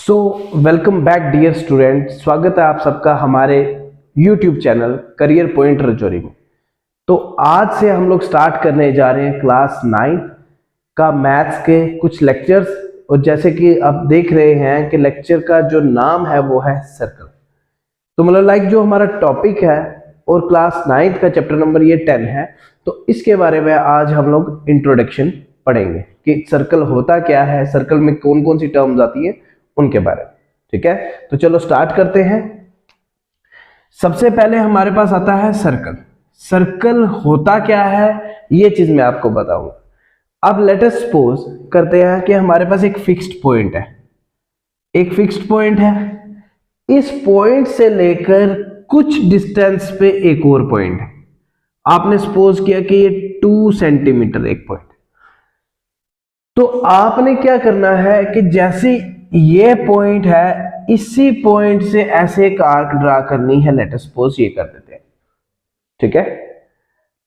सो welcome back dear student. स्वागत है आप सबका हमारे YouTube channel Career Point Rajouri में। तो आज से हम लोग स्टार्ट करने जा रहे हैं क्लास 9 का मैथ्स के कुछ लेक्चर्स। और जैसे कि आप देख रहे हैं कि लेक्चर का जो नाम है वो है सर्कल। तो मतलब लाइक जो हमारा टॉपिक है और क्लास 9 का चैप्टर नंबर ये 10 है, तो इसके बारे में आज हम लोग इंट्रोडक्शन पढ़ेंगे कि सर्कल होता क्या है, सर्कल में कौन कौन सी टर्म्स आती है उनके बारे में। ठीक है, तो चलो स्टार्ट करते हैं। सबसे पहले हमारे पास आता है सर्कल। सर्कल होता क्या है ये चीज मैं आपको बताऊंगा। अब लेट अस सपोज करते हैं कि हमारे पास एक फिक्स्ड पॉइंट है, एक फिक्स्ड पॉइंट है। इस पॉइंट से लेकर कुछ डिस्टेंस पे एक और पॉइंट है। आपने सपोज किया कि ये 2 सेंटीमीटर एक पॉइंट। तो आपने क्या करना है कि जैसे ये पॉइंट है, इसी पॉइंट से ऐसे एक आर्क ड्रा करनी है। लेट अस सपोज ये कर देते हैं। ठीक है,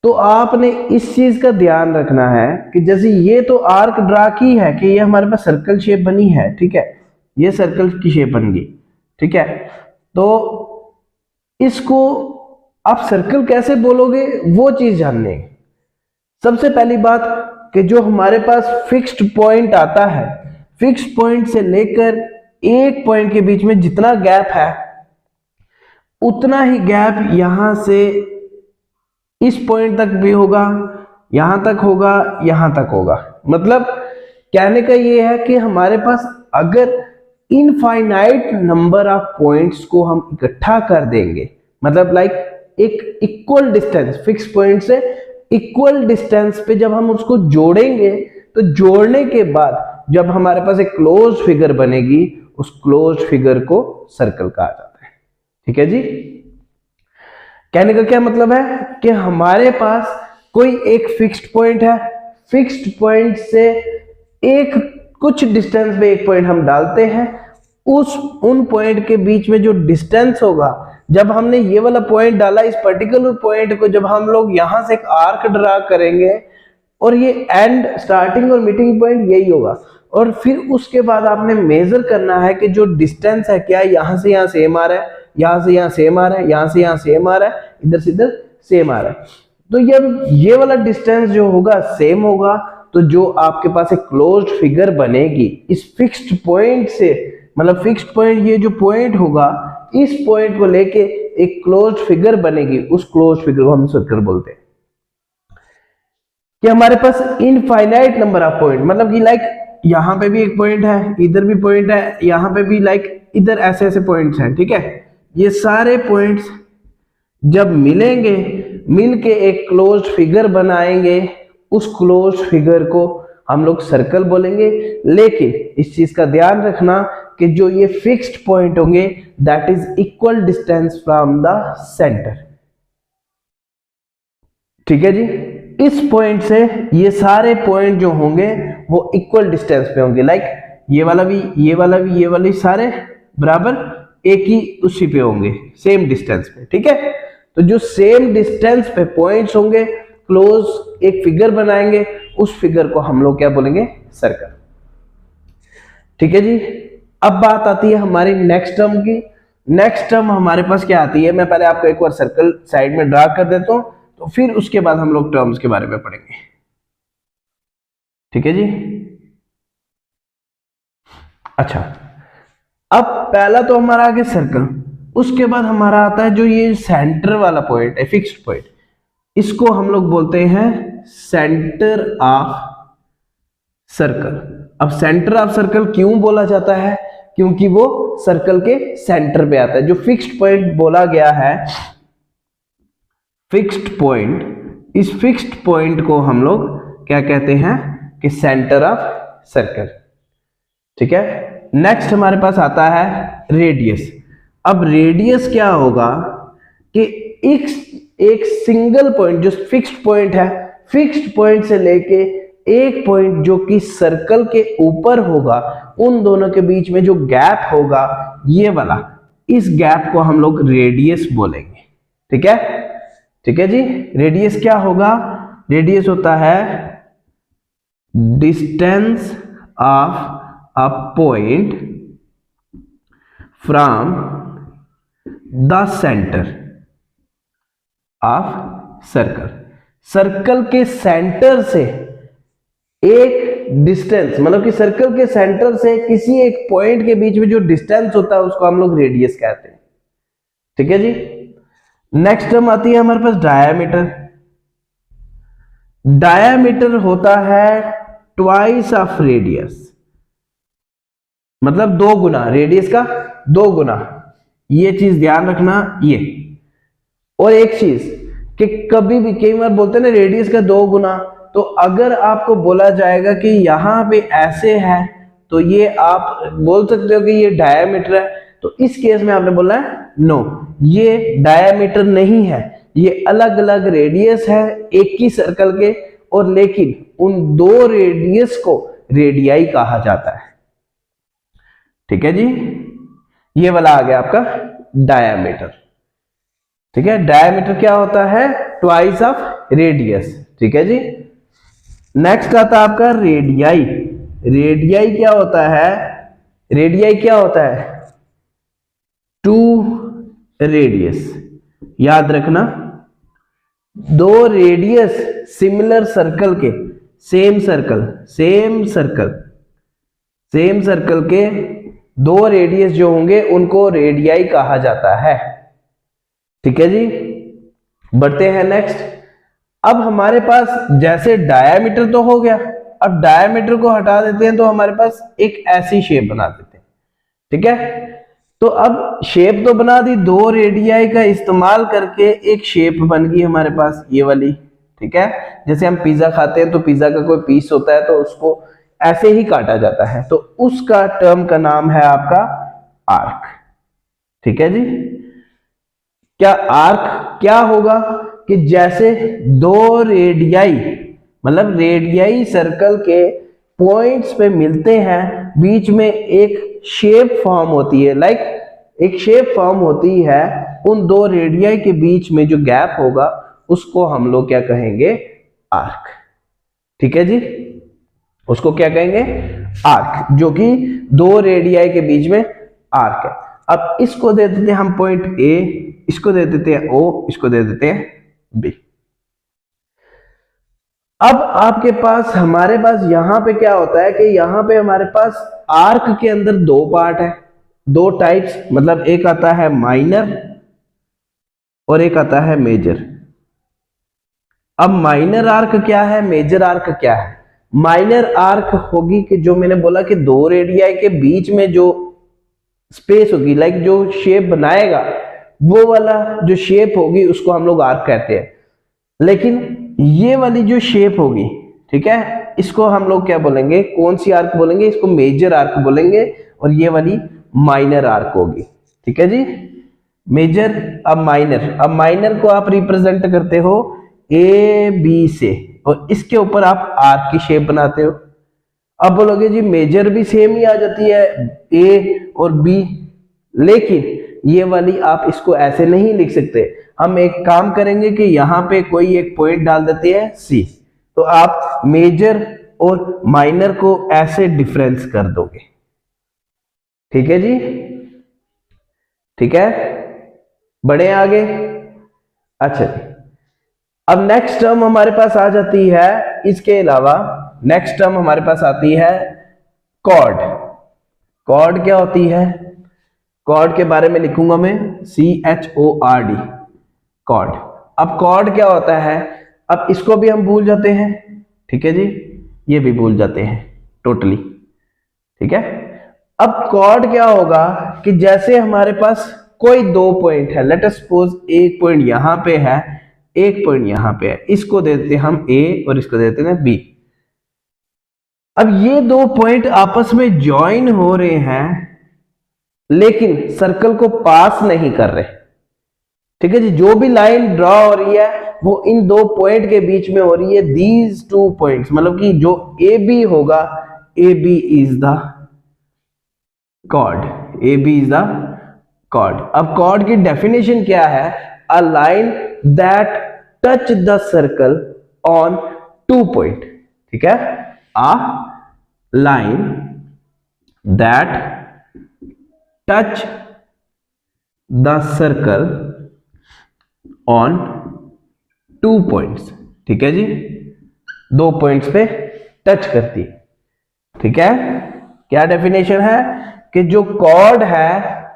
तो आपने इस चीज का ध्यान रखना है कि जैसे ये तो आर्क ड्रा की है कि ये हमारे पास सर्कल शेप बनी है। ठीक है, ये सर्कल की शेप बन गई। ठीक है, तो इसको आप सर्कल कैसे बोलोगे वो चीज जानने। सबसे पहली बात कि जो हमारे पास फिक्स्ड पॉइंट आता है, फिक्स्ड पॉइंट से लेकर एक पॉइंट के बीच में जितना गैप है उतना ही गैप यहां से इस पॉइंट तक भी होगा, यहां तक होगा, यहां तक होगा। मतलब कहने का ये है कि हमारे पास अगर इनफाइनाइट नंबर ऑफ पॉइंट्स को हम इकट्ठा कर देंगे, मतलब लाइक एक इक्वल डिस्टेंस, फिक्स पॉइंट से इक्वल डिस्टेंस पे जब हम उसको जोड़ेंगे, तो जोड़ने के बाद जब हमारे पास एक क्लोज फिगर बनेगी, उस क्लोज फिगर को सर्कल कहा जाता है। ठीक है जी, कहने का क्या मतलब है कि हमारे पास कोई एक फिक्स्ड पॉइंट है, फिक्स्ड पॉइंट से एक कुछ डिस्टेंस पे एक पॉइंट हम डालते हैं। उन पॉइंट के बीच में जो डिस्टेंस होगा, जब हमने ये वाला पॉइंट डाला, इस पर्टिकुलर पॉइंट को जब हम लोग यहां से एक आर्क ड्रा करेंगे और ये एंड स्टार्टिंग और मीटिंग पॉइंट यही होगा, और फिर उसके बाद आपने मेजर करना है कि जो डिस्टेंस है क्या यहां से यहां सेम आ रहा है, यहां से यहां सेम आ रहा है, यहां से यहां सेम आ रहा है, इधर से इधर सेम आ रहा है। तो जब ये वाला डिस्टेंस जो होगा सेम होगा, तो जो आपके पास एक क्लोज्ड फिगर बनेगी इस फिक्स्ड पॉइंट से, मतलब फिक्स्ड पॉइंट ये जो पॉइंट होगा, इस पॉइंट को लेके एक क्लोज्ड फिगर बनेगी, उस क्लोज्ड फिगर को हम सर्कल बोलते हैं। कि हमारे पास इनफाइनाइट नंबर ऑफ पॉइंट, मतलब कि लाइक यहां पे भी एक पॉइंट है, इधर भी पॉइंट है, यहां पे भी लाइक इधर ऐसे ऐसे पॉइंट्स हैं। ठीक है, ये सारे पॉइंट्स जब मिलेंगे, मिलके एक क्लोज्ड फिगर बनाएंगे, उस क्लोज्ड फिगर को हम लोग सर्कल बोलेंगे। लेकिन इस चीज का ध्यान रखना कि जो ये फिक्स्ड पॉइंट होंगे that is equal distance from the centre. ठीक है जी, इस पॉइंट से ये सारे पॉइंट जो होंगे वो इक्वल डिस्टेंस पे होंगे। लाइक ये वाला भी, ये वाला भी, ये वाले सारे बराबर एक ही उसी पे होंगे, सेम डिस्टेंस पे। ठीक है, तो जो सेम डिस्टेंस पे पॉइंट्स होंगे, क्लोज एक फिगर बनाएंगे, उस फिगर को हम लोग क्या बोलेंगे, सर्कल। ठीक है जी, अब बात आती है हमारी नेक्स्ट टर्म की। नेक्स्ट टर्म हमारे पास क्या आती है, मैं पहले आपको एक बार सर्कल साइड में ड्रा कर देता हूं, तो फिर उसके बाद हम लोग टर्म्स के बारे में पढ़ेंगे। ठीक है जी, अच्छा अब पहला तो हमारा आगे सर्कल, उसके बाद हमारा आता है जो ये सेंटर वाला पॉइंट है, फिक्स्ड पॉइंट, इसको हम लोग बोलते हैं सेंटर ऑफ सर्कल। अब सेंटर ऑफ सर्कल क्यों बोला जाता है, क्योंकि वो सर्कल के सेंटर पे आता है। जो फिक्स्ड पॉइंट बोला गया है, फिक्स्ड पॉइंट, इस फिक्स्ड पॉइंट को हम लोग क्या कहते हैं कि सेंटर ऑफ सर्कल। ठीक है, नेक्स्ट हमारे पास आता है रेडियस। अब रेडियस क्या होगा कि एक सिंगल पॉइंट जो फिक्स्ड पॉइंट है, फिक्स्ड पॉइंट से लेके एक पॉइंट जो कि सर्कल के ऊपर होगा, उन दोनों के बीच में जो गैप होगा ये वाला, इस गैप को हम लोग रेडियस बोलेंगे। ठीक है, ठीक है जी, रेडियस क्या होगा, रेडियस होता है distance of a point from the centre of circle, circle के सेंटर से एक डिस्टेंस, मतलब कि सर्कल के सेंटर से किसी एक पॉइंट के बीच में जो डिस्टेंस होता है उसको हम लोग रेडियस कहते हैं। ठीक है जी। नेक्स्ट टर्म आती है हमारे पास डायामीटर। डायामीटर होता है ट्वाइस ऑफ रेडियस, मतलब 2 गुना रेडियस का 2 गुना। ये चीज ध्यान रखना। ये और एक चीज कि कभी भी कई बार बोलते हैं ना रेडियस का 2 गुना, तो अगर आपको बोला जाएगा कि यहां पे ऐसे है तो ये आप बोल सकते हो कि ये डायामीटर है, तो इस केस में आपने बोला है नो, ये डायामीटर नहीं है, ये अलग अलग रेडियस है एक ही सर्कल के, और लेकिन उन 2 रेडियस को रेडियाई कहा जाता है। ठीक है जी। ये वाला आ गया आपका डायामीटर। ठीक है, डायामीटर क्या होता है? Twice of radius. ठीक है जी। नेक्स्ट आता है आपका रेडियाई। रेडियाई क्या होता है? रेडियाई क्या होता है? 2 रेडियस। याद रखना, 2 रेडियस सिमिलर सर्कल के, सेम सर्कल के 2 रेडियस जो होंगे उनको रेडियाई कहा जाता है। ठीक है जी। बढ़ते हैं नेक्स्ट। अब हमारे पास जैसे डायामीटर तो हो गया, अब डायामीटर को हटा देते हैं तो हमारे पास एक ऐसी शेप बना देते हैं। ठीक है, तो अब शेप तो बना दी, 2 रेडियाई का इस्तेमाल करके एक शेप बन गई हमारे पास ये वाली। ठीक है, जैसे हम पिज्जा खाते हैं तो पिज्जा का कोई पीस होता है तो उसको ऐसे ही काटा जाता है, तो उसका टर्म का नाम है आपका आर्क। ठीक है जी। क्या आर्क क्या होगा कि जैसे 2 रेडियाई, मतलब रेडियाई सर्कल के पॉइंट्स पे मिलते हैं, बीच में एक शेप फॉर्म होती है, एक शेप फॉर्म होती है, उन 2 रेडियाई के बीच में जो गैप होगा उसको हम लोग क्या कहेंगे? आर्क। ठीक है जी, उसको क्या कहेंगे? आर्क, जो कि 2 रेडियाई के बीच में आर्क है। अब इसको दे देते हैं हम पॉइंट ए, इसको दे देते हैं ओ, इसको दे देते हैं बी। अब आपके पास, हमारे पास यहां पे क्या होता है कि यहां पे हमारे पास आर्क के अंदर 2 पार्ट है, 2 टाइप्स, मतलब एक आता है माइनर और एक आता है मेजर। अब माइनर आर्क क्या है, मेजर आर्क क्या है? माइनर आर्क होगी कि जो मैंने बोला कि 2 रेडियाई के बीच में जो स्पेस होगी, जो शेप बनाएगा, वो वाला जो शेप होगी उसको हम लोग आर्क कहते हैं। लेकिन ये वाली जो शेप होगी, ठीक है, इसको हम लोग क्या बोलेंगे? कौन सी आर्क बोलेंगे? इसको मेजर आर्क बोलेंगे, और ये वाली माइनर आर्क होगी। ठीक है जी। मेजर, अब माइनर को आप रिप्रेजेंट करते हो ए बी से, और इसके ऊपर आप आर्क की शेप बनाते हो। अब बोलोगे जी मेजर भी सेम ही आ जाती है, ए और बी, लेकिन ये वाली आप इसको ऐसे नहीं लिख सकते। हम एक काम करेंगे कि यहां पे कोई एक पॉइंट डाल देते हैं सी, तो आप मेजर और माइनर को ऐसे डिफरेंस कर दोगे। ठीक है जी। ठीक है, बढ़े आगे। अच्छा जी, अब नेक्स्ट टर्म हमारे पास आ जाती है, इसके अलावा नेक्स्ट टर्म हमारे पास आती है कॉर्ड। कॉर्ड क्या होती है? कॉर्ड के बारे में लिखूंगा मैं CHORD, कॉर्ड। अब कॉर्ड क्या होता है? अब इसको भी हम भूल जाते हैं। ठीक है जी, ये भी भूल जाते हैं टोटली। ठीक है, अब कॉर्ड क्या होगा कि जैसे हमारे पास कोई 2 पॉइंट है, लेट अस सपोज एक पॉइंट यहां पे है, एक पॉइंट यहां पे है, इसको दे देते हैं हम ए और इसको दे देते हैं बी। अब ये 2 पॉइंट आपस में ज्वाइन हो रहे हैं, लेकिन सर्कल को पास नहीं कर रहे। ठीक है जी, जो भी लाइन ड्रॉ हो रही है वो इन 2 पॉइंट के बीच में हो रही है, दीज 2 पॉइंट्स, मतलब कि जो ए बी होगा, A B is the chord, A B is the chord. अब कॉर्ड की डेफिनेशन क्या है? A line that touch the circle on 2 point. ठीक है, a line that touch the circle on 2 points. ठीक है जी, 2 पॉइंट्स पे टच करती है। ठीक है, क्या डेफिनेशन है कि जो कॉर्ड है,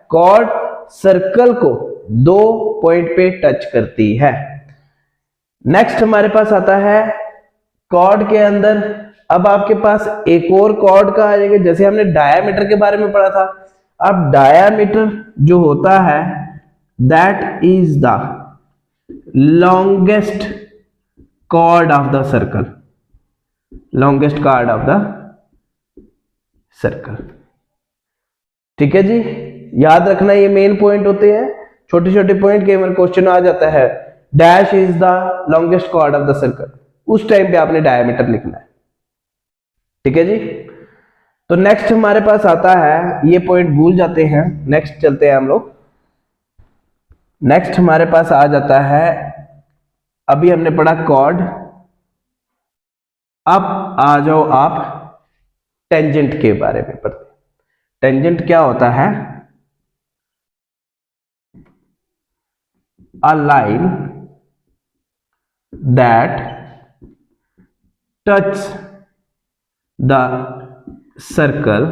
कॉर्ड सर्कल को 2 पॉइंट पे टच करती है। नेक्स्ट हमारे पास आता है कॉर्ड के अंदर, अब आपके पास एक और कॉर्ड का आ जाएगा, जैसे हमने डायामीटर के बारे में पढ़ा था। अब डायामीटर जो होता है that is the longest chord of the circle, longest chord of the circle. ठीक है जी, याद रखना ये मेन पॉइंट होते हैं, छोटे छोटे पॉइंट के क्वेश्चन आ जाता है। Dash is the longest chord of the circle, उस टाइम पे आपने डायमीटर लिखना है। ठीक है जी, तो नेक्स्ट हमारे पास आता है, ये पॉइंट भूल जाते हैं, नेक्स्ट चलते हैं हम लोग। नेक्स्ट हमारे पास आ जाता है, अभी हमने पढ़ा कॉर्ड, अब आ जाओ आप टेंजेंट के बारे में पढ़ते हैं। टेंजेंट क्या होता है? A line that touch the circle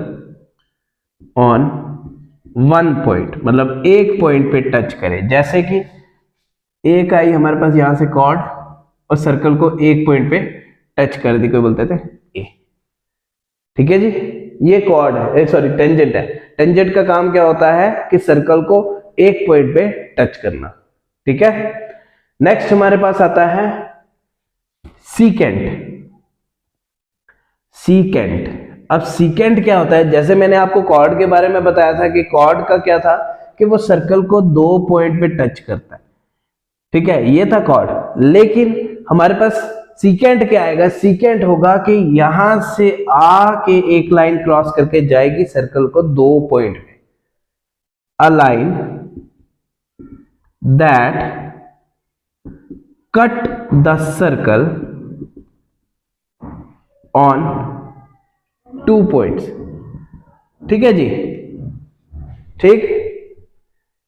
on 1 point, मतलब एक पॉइंट पे टच करे। जैसे कि एक आई हमारे पास यहां से कॉर्ड और सर्कल को एक पॉइंट पे टच कर दी, कोई बोलते थे ए। ठीक है जी, ये कॉर्ड है, सॉरी टेंजेंट है। टेंजेंट का काम क्या होता है कि सर्कल को एक पॉइंट पे टच करना। ठीक है, नेक्स्ट हमारे पास आता है सीकेंट। सीकेंट, अब सीकेंट क्या होता है? जैसे मैंने आपको कॉर्ड के बारे में बताया था कि कॉर्ड का क्या था कि वो सर्कल को 2 पॉइंट पे टच करता है। ठीक है, ये था कॉर्ड। लेकिन हमारे पास सीकेंट क्या आएगा? सीकेंट होगा कि यहां से आके एक लाइन क्रॉस करके जाएगी सर्कल को 2 पॉइंट पे। अ line that cut the circle on 2 points. ठीक है जी, ठीक,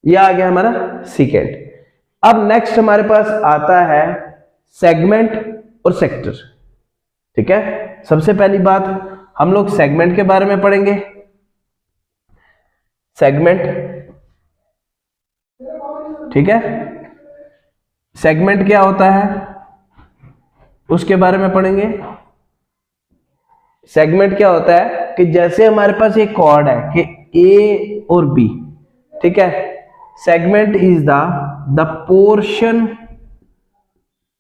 ये आ गया हमारा सीकेंट। अब नेक्स्ट हमारे पास आता है सेगमेंट और सेक्टर। ठीक है, सबसे पहली बात हम लोग सेगमेंट के बारे में पढ़ेंगे। सेगमेंट, ठीक है, सेगमेंट क्या होता है उसके बारे में पढ़ेंगे। सेगमेंट क्या होता है कि जैसे हमारे पास एक कॉर्ड है कि ए और बी, ठीक है, segment is the portion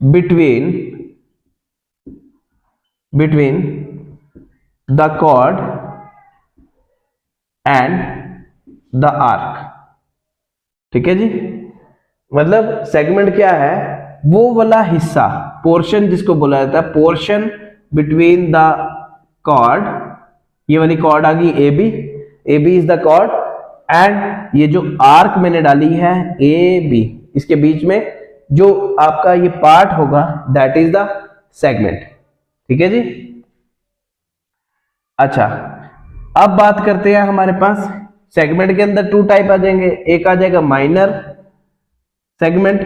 between the chord and the arc. ठीक है जी, मतलब सेगमेंट क्या है? वो वाला हिस्सा, पोर्शन जिसको बोला जाता है, पोर्शन बिटवीन द कॉर्ड, ये वाली कॉर्ड आ गई A B is the chord, and ये जो आर्क मैंने डाली है ए बी, इसके बीच में जो आपका ये पार्ट होगा दैट इज द सेगमेंट। ठीक है जी, अच्छा, अब बात करते हैं हमारे पास सेगमेंट के अंदर 2 टाइप आ जाएंगे। एक आ जाएगा माइनर सेगमेंट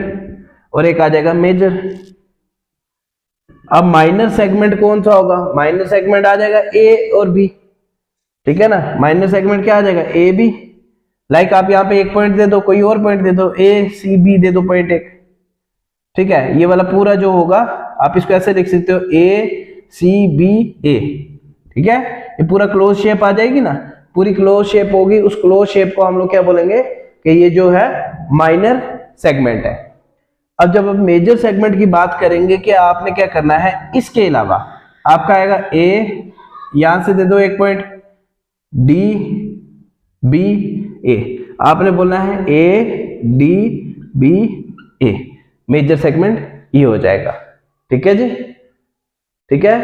और एक आ जाएगा मेजर। अब माइनर सेगमेंट कौन सा होगा? माइनर सेगमेंट आ जाएगा ए और बी। ठीक है ना, माइनर सेगमेंट क्या आ जाएगा? A B. लाइक आप यहाँ पे एक पॉइंट दे दो, कोई और पॉइंट दे दो, ए सी बी दे दो पॉइंट एक। ठीक है, ये वाला पूरा जो होगा आप इसको ऐसे लिख सकते हो ए सी बी ए। ठीक है, ये पूरा क्लोज शेप आ जाएगी ना, पूरी क्लोज शेप होगी। उस क्लोज शेप को हम लोग क्या बोलेंगे कि ये जो है माइनर सेगमेंट है। अब जब हम मेजर सेगमेंट की बात करेंगे कि आपने क्या करना है, इसके अलावा आपका आएगा ए, यहां से दे दो एक पॉइंट, डी बी ए, आपने बोलना है A D B A, major segment ये हो जाएगा। ठीक है जी, ठीक है,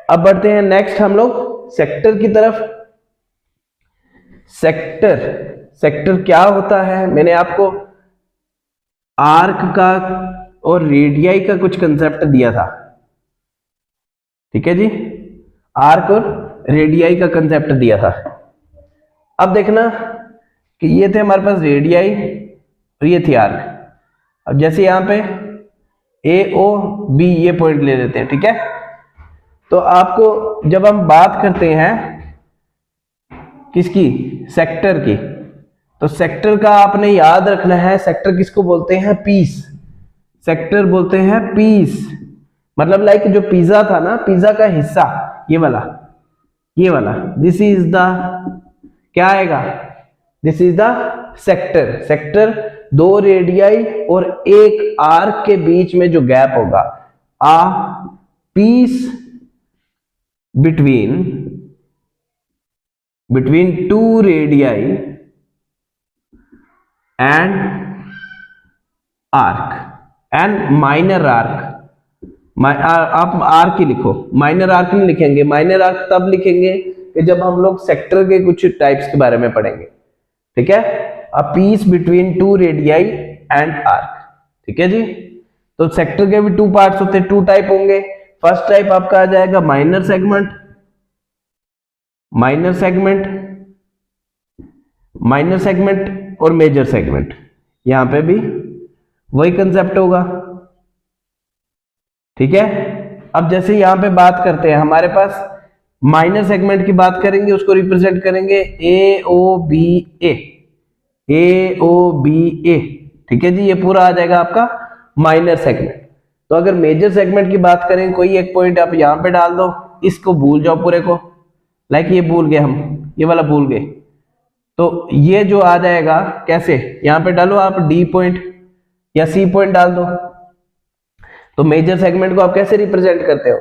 अब बढ़ते हैं नेक्स्ट हम लोग सेक्टर की तरफ। सेक्टर क्या होता है? मैंने आपको आर्क का और रेडियाई का कुछ कंसेप्ट दिया था। ठीक है जी, आर्क और रेडियाई का कंसेप्ट दिया था। अब देखना कि ये थे हमारे पास रेडियाई और ये थी आर्क। अब जैसे यहाँ पे ए ओ बी ये पॉइंट ले लेते हैं, ठीक है। तो आपको जब हम बात करते हैं किसकी, सेक्टर की, तो सेक्टर का आपने याद रखना है, सेक्टर किसको बोलते हैं, पीस। सेक्टर बोलते हैं पीस, मतलब लाइक जो पिज्जा था ना, पिज्जा का हिस्सा ये वाला दिस इज द, क्या आएगा, this is the sector. Sector दो रेडियाई और एक आर्क के बीच में जो गैप होगा, a piece between two radii and arc and minor arc। आप आर्क ही लिखो, माइनर आर्क नहीं लिखेंगे। माइनर आर्क तब लिखेंगे कि जब हम लोग सेक्टर के कुछ टाइप्स के बारे में पढ़ेंगे, ठीक है। A piece between two radii and arc, ठीक है जी। तो सेक्टर के भी टू पार्ट्स होते हैं, टू टाइप होंगे। फर्स्ट टाइप आपका आ जाएगा माइनर सेगमेंट, माइनर सेगमेंट और मेजर सेगमेंट। यहां पे भी वही कंसेप्ट होगा, ठीक है। अब जैसे यहां पे बात करते हैं, हमारे पास माइनर सेगमेंट की बात करेंगे, उसको रिप्रेजेंट करेंगे ए ओ बी ए, ठीक है जी। ये पूरा आ जाएगा आपका माइनर सेगमेंट। तो अगर मेजर सेगमेंट की बात करें, कोई एक पॉइंट आप यहां पे डाल दो, इसको भूल जाओ पूरे को, लाइक ये भूल गए हम, ये वाला भूल गए, तो ये जो आ जाएगा कैसे, यहां पे डालो आप डी पॉइंट या सी पॉइंट डाल दो। तो मेजर सेगमेंट को आप कैसे रिप्रेजेंट करते हो,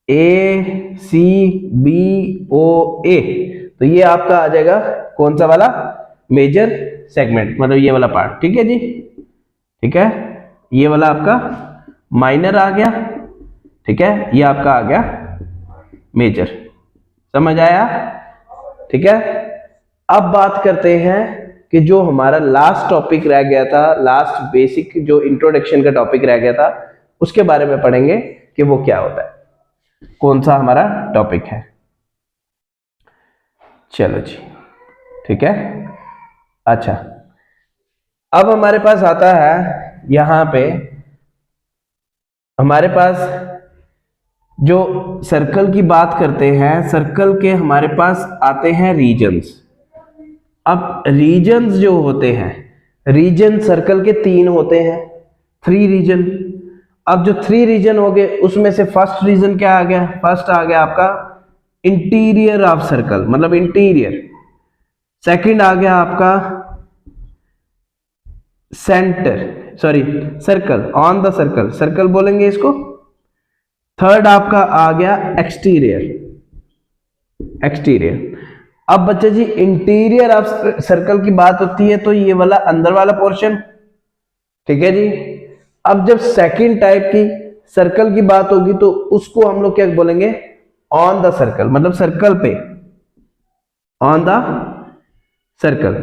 ए सी बी ओ ए, तो ये आपका आ जाएगा कौन सा वाला, मेजर सेगमेंट, मतलब ये वाला पार्ट, ठीक है जी, ठीक है। ये वाला आपका माइनर आ गया, ठीक है, ये आपका आ गया मेजर, समझ आया, ठीक है। अब बात करते हैं कि जो हमारा लास्ट टॉपिक रह गया था, लास्ट बेसिक जो इंट्रोडक्शन का टॉपिक रह गया था, उसके बारे में पढ़ेंगे कि वो क्या होता है, कौन सा हमारा टॉपिक है। चलो जी, ठीक है। अच्छा, अब हमारे पास आता है, यहां पे हमारे पास जो सर्कल की बात करते हैं, सर्कल के हमारे पास आते हैं रीजन्स। अब रीजन्स जो होते हैं, रीजन सर्कल के 3 होते हैं, 3 रीजन। अब जो 3 रीजन हो गए, उसमें से फर्स्ट रीजन क्या आ गया, फर्स्ट आ गया आपका इंटीरियर ऑफ सर्कल, मतलब इंटीरियर। सेकंड आ गया आपका centre, sorry circle, on the circle, circle बोलेंगे इसको। थर्ड आपका आ गया एक्सटीरियर, एक्सटीरियर। अब बच्चे जी इंटीरियर ऑफ सर्कल की बात होती है तो ये वाला अंदर वाला पोर्शन, ठीक है जी। अब जब सेकंड टाइप की सर्कल की बात होगी तो उसको हम लोग क्या बोलेंगे, ऑन द सर्कल, मतलब सर्कल पे, ऑन द सर्कल,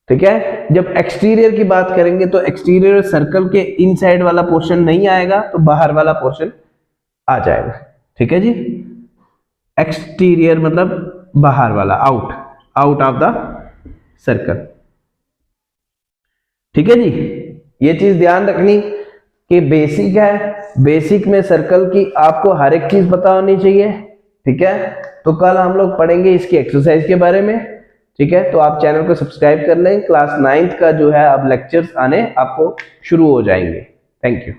ठीक है। जब एक्सटीरियर की बात करेंगे तो एक्सटीरियर सर्कल के इनसाइड वाला पोर्शन नहीं आएगा, तो बाहर वाला पोर्शन आ जाएगा, ठीक है जी। एक्सटीरियर मतलब बाहर वाला, आउट ऑफ द सर्कल, ठीक है जी। ये चीज ध्यान रखनी कि बेसिक है, बेसिक में सर्कल की आपको हर एक चीज पता होनी चाहिए, ठीक है। तो कल हम लोग पढ़ेंगे इसकी एक्सरसाइज के बारे में, ठीक है। तो आप चैनल को सब्सक्राइब कर लें, क्लास 9th का जो है अब लेक्चर्स आने आपको शुरू हो जाएंगे। Thank you.